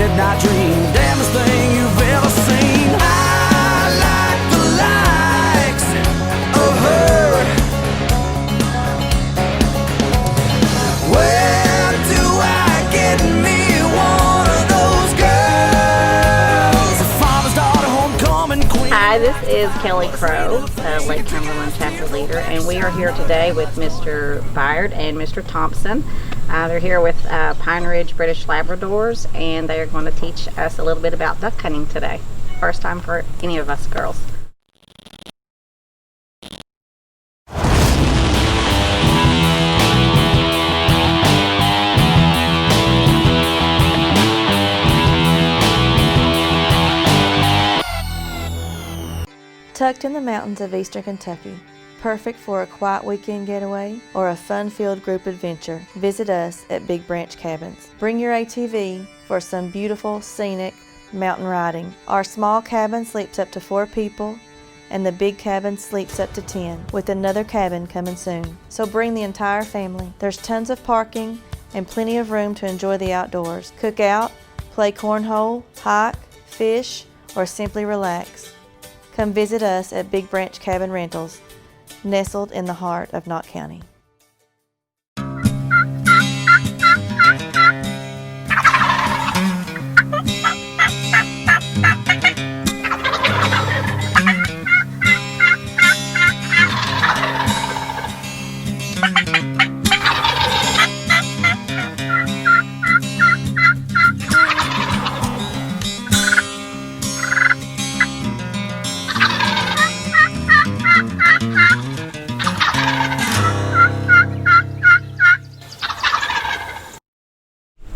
midnight dream, damnest thing you've ever seen. I like the likes of her. Where do I get me one of those girls? A father's daughter, homecoming queen. Hi, this is Kelly Crow, Lake Cumberland chapter leader, and we are here today with Mr. Byard and Mr. Thompson. They're here with Pine Ridge British Labradors, and they are going to teach us a little bit about duck hunting today. First time for any of us girls. Tucked in the mountains of eastern Kentucky, perfect for a quiet weekend getaway or a fun-filled group adventure, visit us at Big Branch Cabins. Bring your ATV for some beautiful, scenic mountain riding. Our small cabin sleeps up to 4 people, and the big cabin sleeps up to 10, with another cabin coming soon. So bring the entire family. There's tons of parking and plenty of room to enjoy the outdoors. Cook out, play cornhole, hike, fish, or simply relax. Come visit us at Big Branch Cabin Rentals, nestled in the heart of Knott County.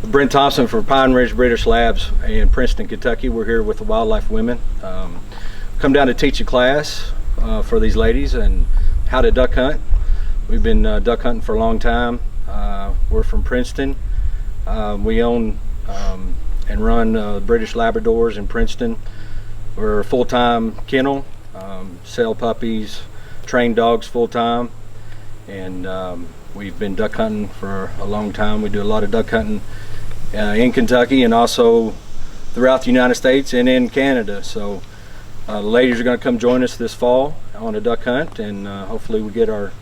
Brent Thompson for Pine Ridge British Labs in Princeton, Kentucky. We're here with the Wildlife Women. Come down to teach a class for these ladies and how to duck hunt. We've been duck hunting for a long time. We're from Princeton. We own and run British Labradors in Princeton. We're a full-time kennel, sell puppies, train dogs full-time, and we've been duck hunting for a long time. We do a lot of duck hunting in Kentucky and also throughout the United States and in Canada. So the ladies are going to come join us this fall on a duck hunt, and hopefully we get our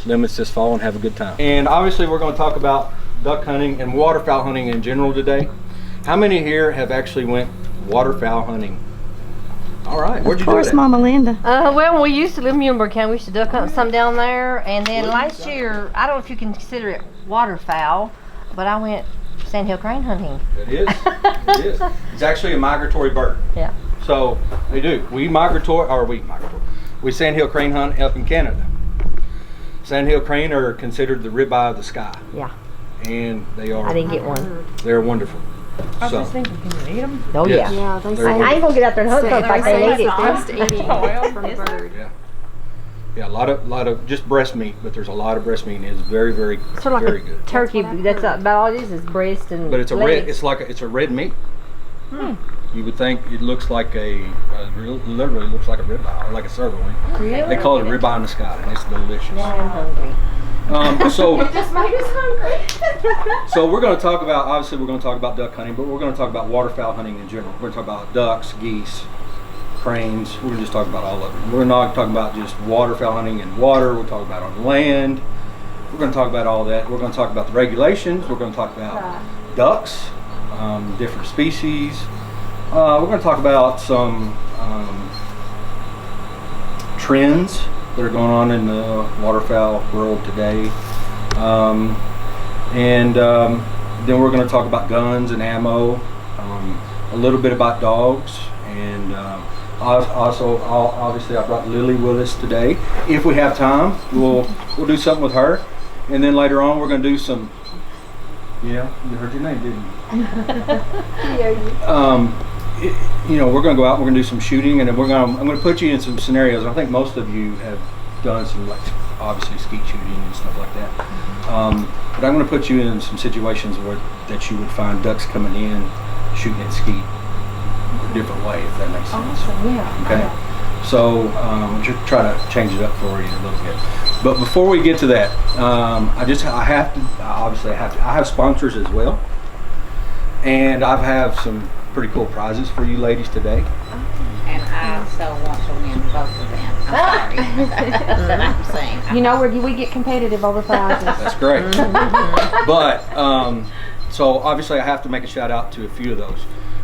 limits this fall and have a good time. And obviously we're going to talk about duck hunting and waterfowl hunting in general today. How many here have actually went waterfowl hunting? All right, where'd you do that? Of course, Mama Linda. Well, when we used to live in Muhlenberg County, we used to duck hunt some down there, and then last year, I don't know if you can consider it waterfowl, but I went sandhill crane hunting. It is. It is. It's actually a migratory bird. Yeah. So they do. We sandhill crane hunt up in Canada. Sandhill crane are considered the ribeye of the sky. Yeah. And they are. I didn't get one. They're wonderful. I was just thinking, can you eat them? Oh Yes. yeah. they They're I ain't gonna get out there and hunt them like they need it. Just eating oil from a bird. Yeah. Yeah, a lot of just breast meat, but there's a lot of breast meat, and it's very, very, Sort of like very a good. turkey. That's about all it is breast and But it's a legs. red. It's a red meat. You would think it looks like literally looks like a ribeye, like a sirloin. Really? They call it a ribeye in the sky, and it's delicious. Now I'm hungry. So Just made us hungry. So we're going to talk about, obviously we're going to talk about duck hunting, but we're going to talk about waterfowl hunting in general. We're going to talk about ducks, geese, cranes. We're going to just talk about all of them. We're not talking about just waterfowl hunting in water. We'll talk about on land. We're going to talk about all that. We're going to talk about the regulations. We're going to talk about ducks, different species. We're going to talk about some trends that are going on in the waterfowl world today. Then we're going to talk about guns and ammo, a little bit about dogs, and also obviously I brought Lily with us today. If we have time, we'll do something with her, and then later on we're going to do some. Yeah, you heard your name, didn't you? We're going to go out. We're going to do some shooting, and then I'm going to put you in some scenarios. I think most of you have done some, like, obviously skeet shooting and stuff like that. But I'm going to put you in some situations that you would find ducks coming in, shooting at skeet a different way, if that makes sense. Awesome, yeah. Okay. So just try to change it up for you a little bit. But before we get to that, I have sponsors as well. And I have some pretty cool prizes for you ladies today. And I so want to win both of them. I'm sorry. That I'm saying. You know where we get competitive over prizes. That's great. But, so obviously I have to make a shout out to a few of those.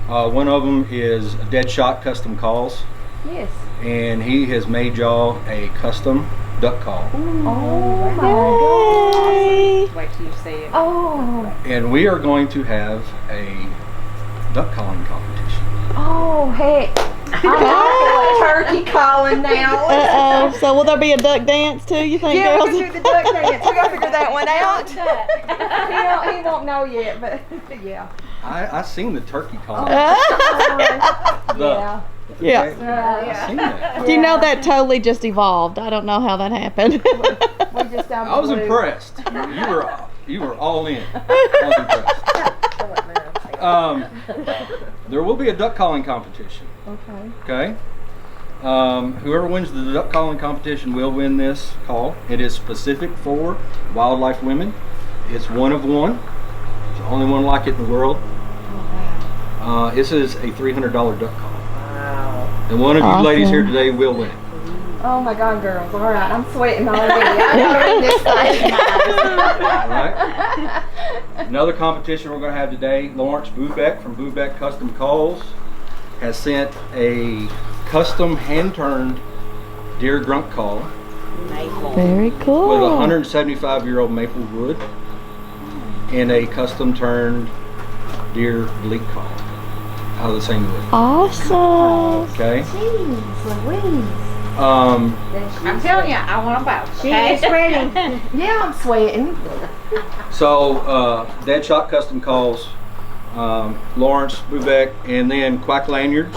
One of them is Deadshot Custom Calls. Yes. And he has made y'all a custom duck call. Oh my Yay. Wait till you see it. Oh. And we are going to have a duck calling competition. Oh heck. I'm turkey calling now. Uh-oh. So will there be a duck dance too, you think, Yeah, girls? we can do the duck dance. We gotta figure that one out. He won't know yet, but yeah. I seen the turkey call. Yeah. Yeah. I seen that. Do you know that totally just evolved? I don't know how that happened. We just I was impressed. You were all in. I was impressed. There will be a duck calling competition. Okay. Whoever wins the duck calling competition will win this call. It is specific for wildlife women. It's one of one. It's the only one like it in the world. This is a $300 duck call. Wow. And one of you ladies here today will win it. Oh my God, girls! All right, I'm sweating already. I gotta read this thing. All right. Another competition we're going to have today. Lawrence Bubeck from Bubeck Custom Calls has sent a custom hand-turned deer grunt call Very cool. with a 175-year-old maple wood and a custom turned deer bleak call out of the same wood. Awesome. Okay. Jeez Louise. Um, I'm telling you, I want them both. She is sweating. Yeah, I'm sweating. so Deadshot Custom Calls, Lawrence Bubeck, and then Quack Lanyards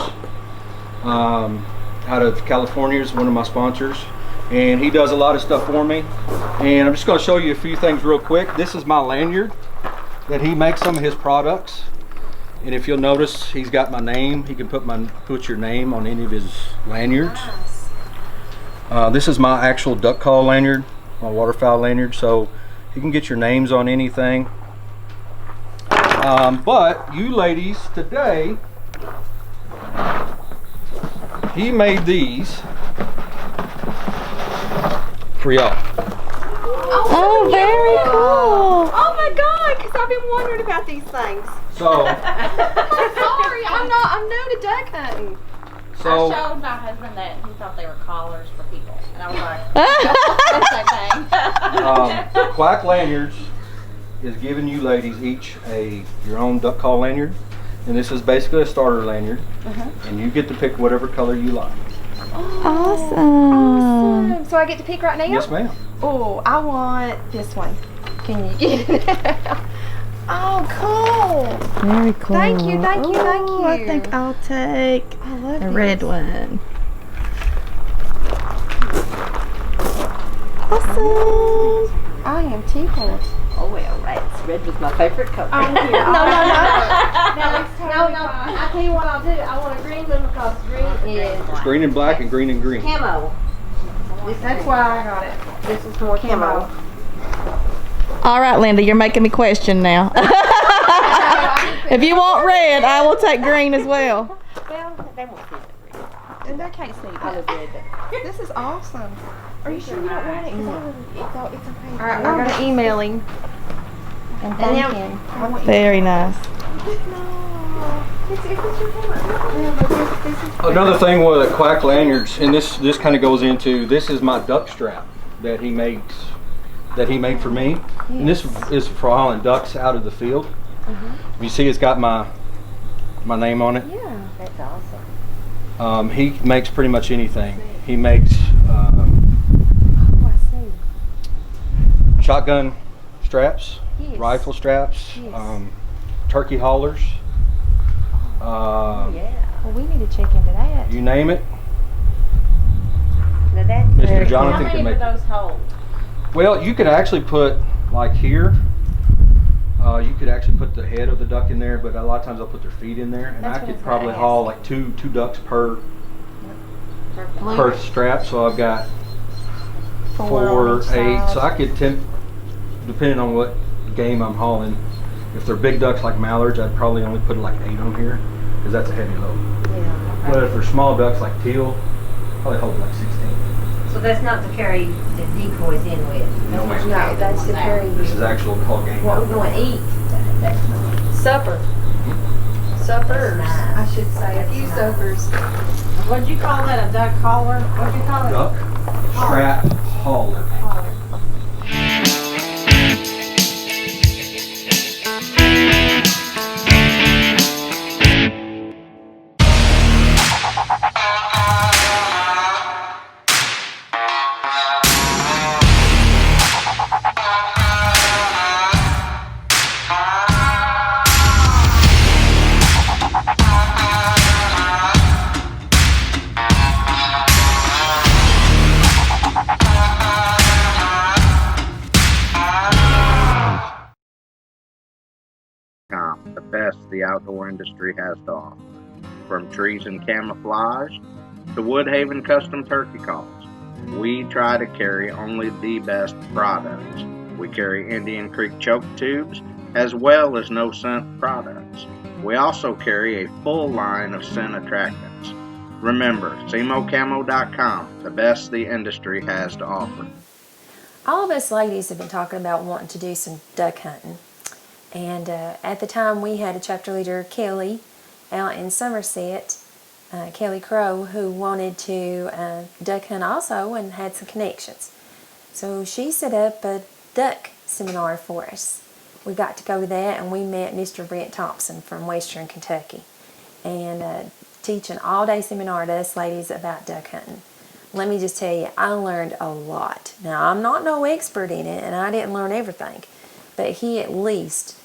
out of California is one of my sponsors, and he does a lot of stuff for me. And I'm just going to show you a few things real quick. This is my lanyard that he makes some of his products, and if you'll notice, he's got my name. He can put your name on any of his lanyards. This is my actual duck call lanyard, my waterfowl lanyard, so you can get your names on anything. But you ladies today, he made these for y'all. Oh, very cool. Oh my God, because I've been wondering about these things. So, Sorry, I'm new to duck hunting. I so showed my husband that he thought they were collars for people. And I was like, that's the same thing. Quack Lanyards is giving you ladies each your own duck call lanyard, and this is basically a starter lanyard, and you get to pick whatever color you like. Awesome. So I get to pick right now? Yes, ma'am. Oh, I want this one. Can you get it? Oh, cool. Very cool. Thank you, thank you, thank Ooh, you. I think I'll take I love the these. red one. Awesome. I am tickled. Oh, well, red was my favorite color. No. I tell you what I'll do. I want a green one because green is It's green and black and green and green. Camo. That's why I got it. This is more camo. All right, Linda, you're making me question now. If you want red, I will take green as well. Well, they won't see it. And I can't see I that. was red. This is awesome. Are you sure you don't want it? It's okay. All right, we're gonna email him. And thank him. Very nice. Another thing with Quack Lanyards, and this kind of goes into, this is my duck strap that he makes, that he made for me. And this is for hauling ducks out of the field. You see it's got my name on it. Yeah. That's awesome. He makes pretty much anything. He makes Oh, I see. shotgun straps, Yes. rifle straps, Yes. turkey haulers, Well, we need to check into that. you name it. Now that, Mr. Jonathan how can many make. of those hold? Well, you could actually put, like here, you could actually put the head of the duck in there, but a lot of times I'll put their feet in there, and That's I what I could was probably gonna haul like two ducks per strap. So I've got Four four, on each 8. side. So I could depending on what game I'm hauling, If they're big ducks like mallards, I'd probably only put like 8 on here, because that's a heavy load. Yeah. But if they're small ducks like teal, probably hold like 16. So that's not to carry the decoys in with. No, ma'am. No, that's the carry. This is actual call game. What we're going to eat. Supper. Suppers, Nice. I should say. A few suppers. What'd you call that? A duck hauler? What'd you call it? Duck strap hauler. The best the outdoor industry has to offer. From trees and camouflage to Woodhaven custom turkey calls, we try to carry only the best products. We carry Indian Creek choke tubes as well as no scent products. We also carry a full line of scent attractants. Remember, SemoCamo.com, the best the industry has to offer. All of us ladies have been talking about wanting to do some duck hunting. And at the time we had a chapter leader, Kelly, out in Somerset, Kelly Crow, who wanted to duck hunt also and had some connections. So she set up a duck seminar for us. We got to go to that, and we met Mr. Brent Thompson from Western Kentucky, and teach an all-day seminar to us ladies about duck hunting. Let me just tell you, I learned a lot. Now, I'm not no expert in it, and I didn't learn everything, but he at least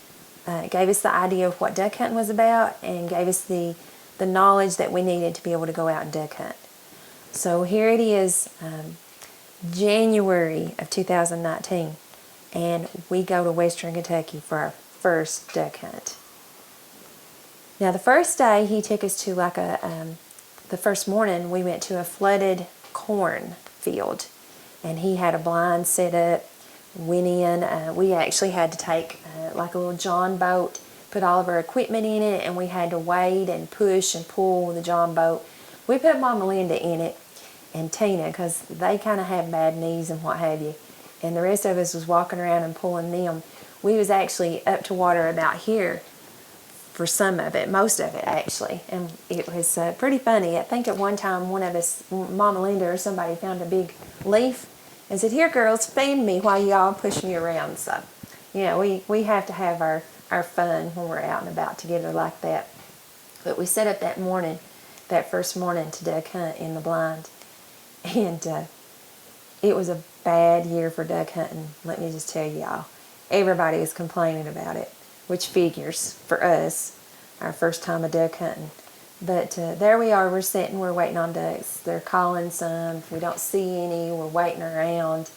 gave us the idea of what duck hunting was about and gave us the knowledge that we needed to be able to go out and duck hunt. So here it is, January of 2019, and we go to Western Kentucky for our first duck hunt. Now the first day he took us to the first morning we went to a flooded corn field, and he had a blind set up. Went in, we actually had to take like a little john boat, put all of our equipment in it, and we had to wade and push and pull the john boat. We put Mama Linda in it and Tina, because they kind of have bad knees and what have you, and the rest of us was walking around and pulling them. We was actually up to water about here for some of it, most of it actually, and it was pretty funny. I think at one time one of us, Mama Linda or somebody, found a big leaf and said, "Here girls, fan me while y'all push me around." So, you know, we have to have our fun when we're out and about together like that. But we set up that morning, that first morning, to duck hunt in the blind, and it was a bad year for duck hunting, let me just tell y'all. Everybody is complaining about it, which figures for us, our first time of duck hunting. But there we are, we're sitting, we're waiting on ducks. They're calling some, we don't see any, we're waiting around.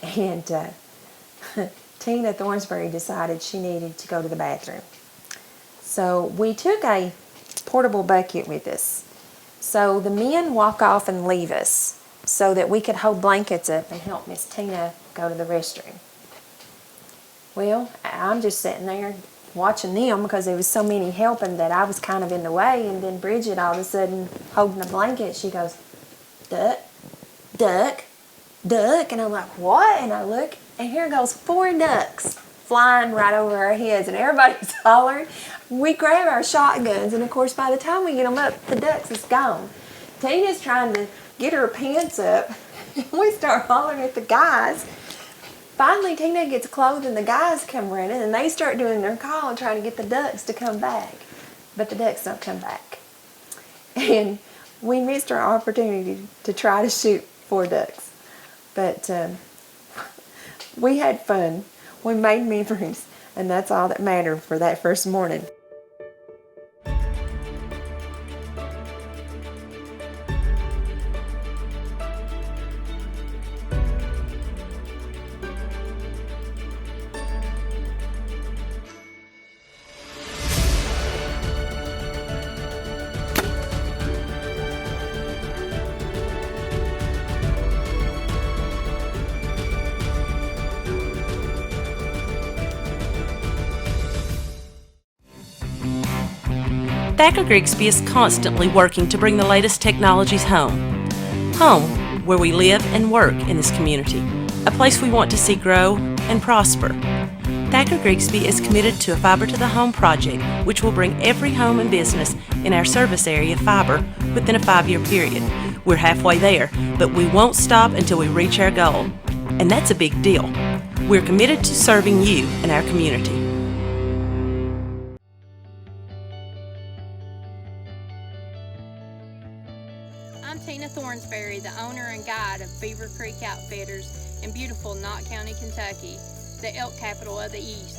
And Tina Thornsbury decided she needed to go to the bathroom. So we took a portable bucket with us. So the men walk off and leave us so that we could hold blankets up and help Miss Tina go to the restroom. Well, I'm just sitting there watching them because there was so many helping that I was kind of in the way, and then Bridget all of a sudden holding a blanket, she goes, "Duck, duck, duck," and I'm like, "What?" And I look, and here goes 4 ducks flying right over our heads, and everybody's hollering. We grab our shotguns, and of course by the time we get them up, the ducks is gone. Tina's trying to get her pants up, and we start hollering at the guys. Finally, Tina gets clothed and the guys come running, and they start doing their call and trying to get the ducks to come back. But the ducks don't come back. And we missed our opportunity to try to shoot 4 ducks. But we had fun. We made memories, and that's all that mattered for that first morning. Thacker Grigsby is constantly working to bring the latest technologies home. Home, where we live and work in this community, a place we want to see grow and prosper. Thacker Grigsby is committed to a Fiber to the Home project, which will bring every home and business in our service area fiber within a 5-year period. We're halfway there, but we won't stop until we reach our goal. And that's a big deal. We're committed to serving you and our community. I'm Tina Thornsberry, the owner and guide of Beaver Creek Outfitters in beautiful Knott County, Kentucky, the elk capital of the East.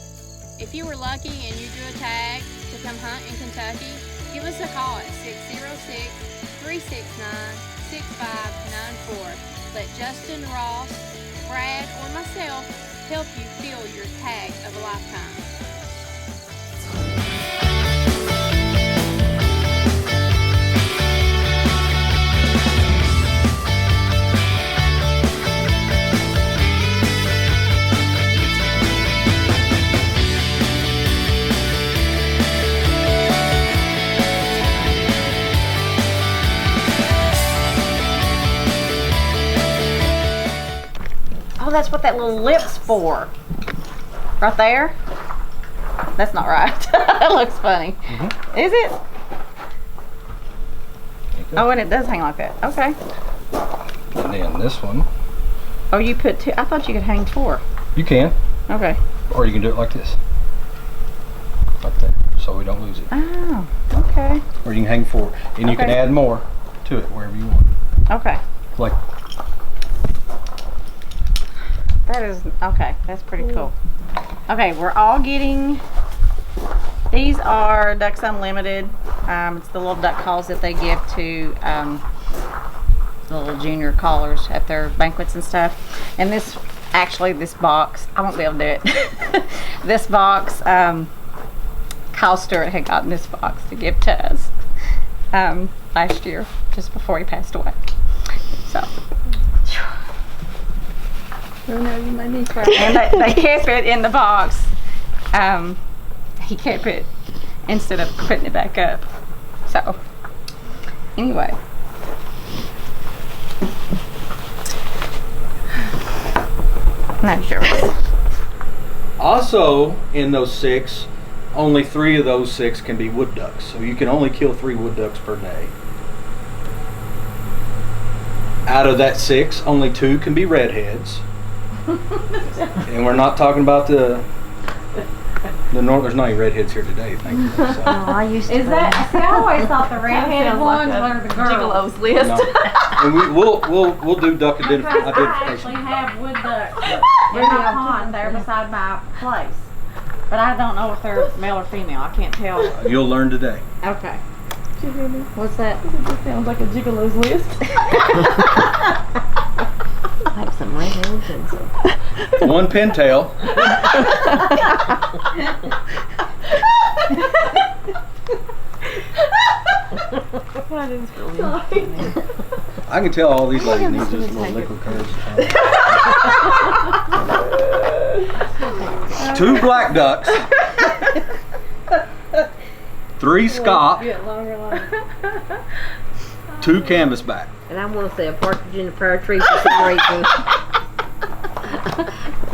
If you were lucky and you drew a tag to come hunt in Kentucky, give us a call at 606-369-6594. Let Justin, Ross, Brad, or myself help you fill your tag of a lifetime. Oh, that's what that little lip's for. Right there? That's not right. That looks funny. Is it? Oh, and it does hang like that. Okay. And then this one. Oh, you put two. I thought you could hang 4. You can. Okay. Or you can do it like this. Like that. So we don't lose it. Oh, okay. Or you can hang 4. And you can add more to it wherever you want. Okay. Like that is, okay, that's pretty cool. Okay, we're all getting, these are Ducks Unlimited. It's the little duck calls that they give to the little junior callers at their banquets and stuff. And this, actually this box, I won't be able to do it. This box, Kyle Stewart had gotten this box to give to us last year, just before he passed away. So. Oh no, you made me cry. And they kept it in the box. He kept it instead of putting it back up. So, anyway. Not sure. also in those 6, only 3 of those 6 can be wood ducks. So you can only kill 3 wood ducks per day. Out of that 6, only 2 can be redheads. And we're not talking about the north. There's not any redheads here today, thank you. So. I used to. Is that? See, I always thought the red-headed ones were the girls. Gigolo's list? No. And we'll do duck I identification. actually have wood ducks in my pond there beside my place. But I don't know if they're male or female. I can't tell. You'll learn today. Okay. Did you hear me? What's that? It just sounds like a gigolo's list. Like some redheads and some. 1 pintail. That is really funny. I can tell all these ladies need just a little liquid courage. 2 black ducks. 3 scop. Get longer life. 2 canvasback. And I want to say a partridge in a pear tree for some reason.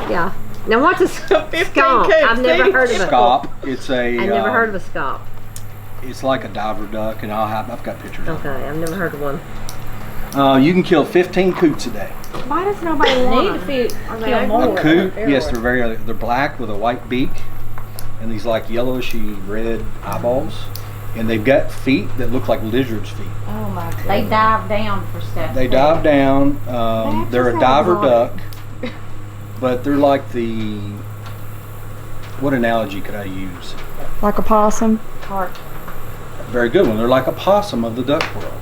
Yeah. Now what's a scomp? I've never heard of a Scop. It's a. I've never heard of a scomp. It's like a diver duck, and I've got pictures of Okay, I've never heard of one. it. You can kill 15 coots a day. Why does nobody want to feed kill more? A coot, yes, they're black with a white beak, and these like yellowishy red eyeballs, and they've got feet that look like lizards' feet. Oh my god. They dive down for stuff. They dive down. They're a just diver have duck, but they're like the. What analogy could I use? Like a possum. Very good one. They're like a possum of the duck world.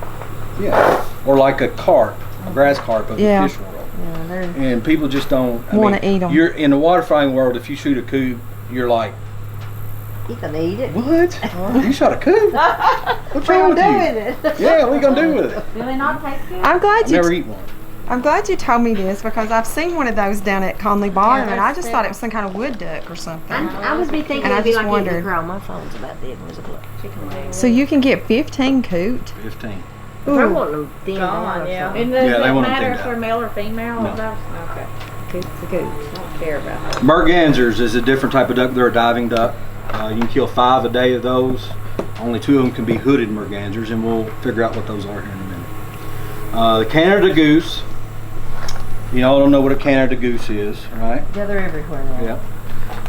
Yeah. Or like a carp, a grass carp of the fish world. Yeah, And people just don't Wanna eat 'em. You're in the water frying world. If you shoot a coot, you're like, You can eat it. what? You shot a coot? What's wrong with you? it. Yeah, what are you gonna do with it? Do they not taste good? I'm glad I've you. never eaten one. I'm glad you told me this because I've seen one of those down at Conley Bottom, and I just thought it was some kind of wood duck or something. I would be thinking And I it'd be just like wondered. a girl. My phone's about dead. Was a chicken wing. So you can get 15 coot. 15. I want them thinned Gone, out or yeah. something. And does Yeah, they it want 'em matter thinned if they're out. male or female? No. Okay. Coot's a coot. I don't care about that. Mergansers is a different type of duck. They're a diving duck. You can kill 5 a day of those. Only 2 of them can be hooded mergansers, and we'll figure out what those are here in a minute. The Canada goose. You all don't know what a Canada goose is, right? Yeah, they're everywhere now. Yeah.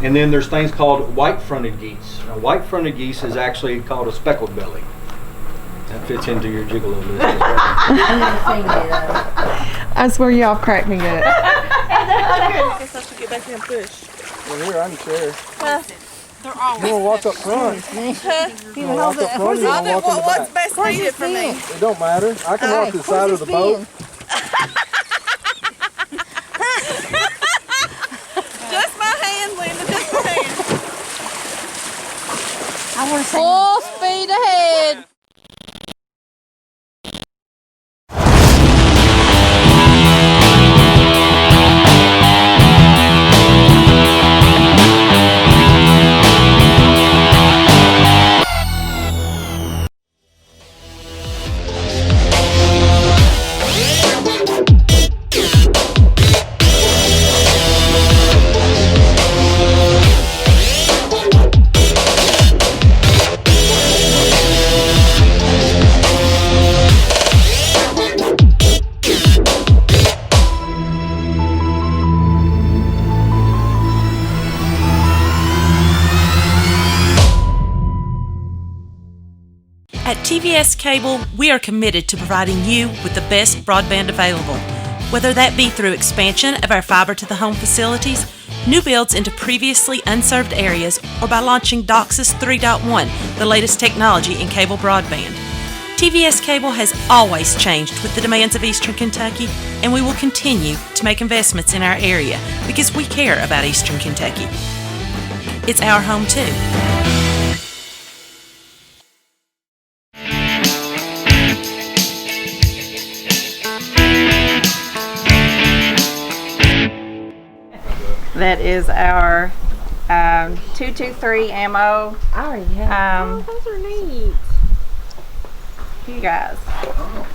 And then there's things called white-fronted geese. Now, white-fronted geese is actually called a speckled belly. That fits into your gigolo list as well. I never seen it. I swear y'all cracked me up. Well, here, I can share. You want to walk up front? You want to walk up front or you want to walk in the back? best needed for me? It don't matter. I can walk to the side of the boat. Just my hand, Linda, just my hand. I want to say. Full speed ahead. At TVS Cable, we are committed to providing you with the best broadband available, whether that be through expansion of our fiber-to-the-home facilities, new builds into previously unserved areas, or by launching DOCSIS 3.1, the latest technology in cable broadband. TVS Cable has always changed with the demands of Eastern Kentucky, and we will continue to make investments in our area because we care about Eastern Kentucky. It's our home too. That is our 223 ammo. I already have. Those are neat. You guys,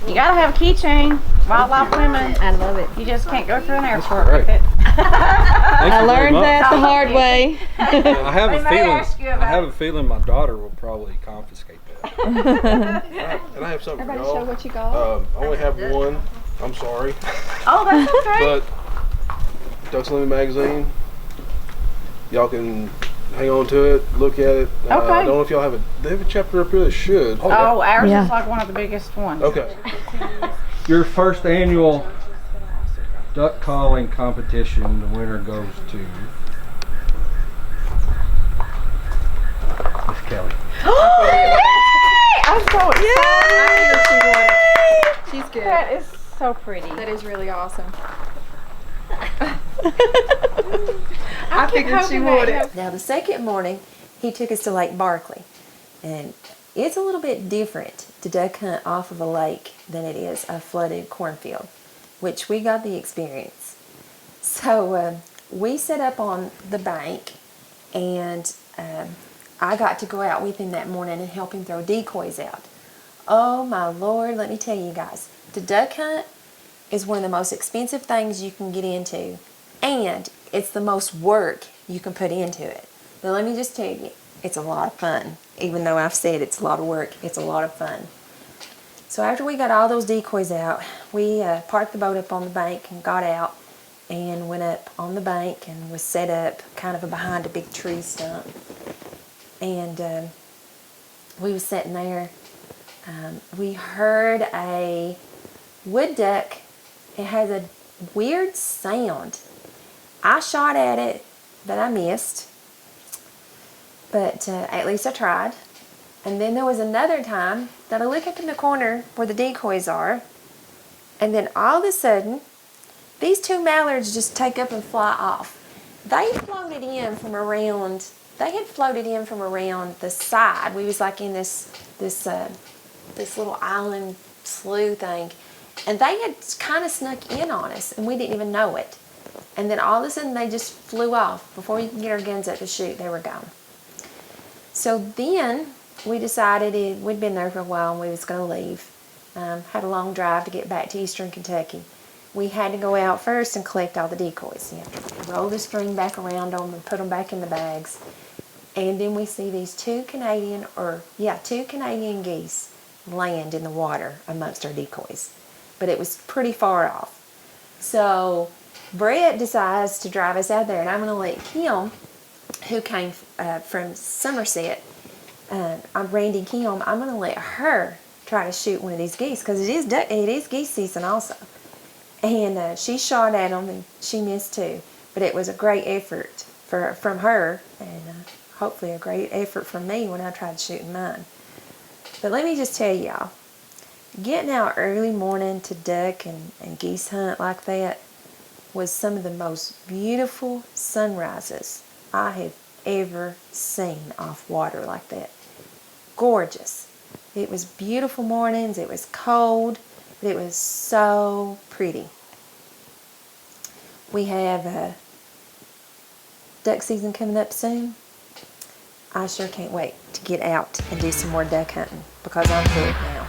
you gotta have a keychain. Wildlife women. I love it. You just can't go through an airport great. with it. I learned that the hard way. I have We a may feeling. ask you about I have a feeling my daughter will probably confiscate that. And I have something for Everybody show y'all. what you got. I only have one. I'm sorry. Oh, that's okay. But Ducks Unlimited magazine. Y'all can hang on to it, look at it. I Okay. don't know if y'all have they have a chapter up here that should. Oh, ours Yeah. is like one of the biggest ones. Okay. Your first annual duck calling competition, the winner goes to Miss Kelly. I'm so excited. She's good. That is so pretty. That is really awesome. I figured she would. Now, the second morning, he took us to Lake Barkley, and it's a little bit different to duck hunt off of a lake than it is a flooded cornfield, which we got the experience. So we set up on the bank, and I got to go out with him that morning and help him throw decoys out. Oh my Lord, let me tell you guys, to duck hunt is one of the most expensive things you can get into, and it's the most work you can put into it. But let me just tell you, it's a lot of fun. Even though I've said it's a lot of work, it's a lot of fun. So after we got all those decoys out, we parked the boat up on the bank and got out and went up on the bank and was set up kind of behind a big tree stump. And we was sitting there. We heard a wood duck. It has a weird sound. I shot at it, but I missed. But at least I tried. And then there was another time that I look up in the corner where the decoys are, and then all of a sudden, these two mallards just take up and fly off. They floated in from around. They had floated in from around the side. We was like in this little island slough thing, And they had kind of snuck in on us, and we didn't even know it. And then all of a sudden, they just flew off. Before we could get our guns up to shoot, they were gone. So then we decided we'd been there for a while and we was going to leave. Had a long drive to get back to eastern Kentucky. We had to go out first and collect all the decoys. You have to roll the string back around them and put them back in the bags. And then we see these two Canadian geese land in the water amongst our decoys. But it was pretty far off. So Brett decides to drive us out there, and I'm going to let Kim, who came from Somerset, Randy Kim, I'm going to let her try to shoot one of these geese, because it is geese season also. And she shot at them, and she missed too. But it was a great effort from her, and hopefully a great effort from me when I tried shooting mine. But let me just tell y'all, getting out early morning to duck and geese hunt like that was some of the most beautiful sunrises I have ever seen off water like that. Gorgeous. It was beautiful mornings, it was cold, but it was so pretty. We have duck season coming up soon. I sure can't wait to get out and do some more duck hunting because I'm hooked now.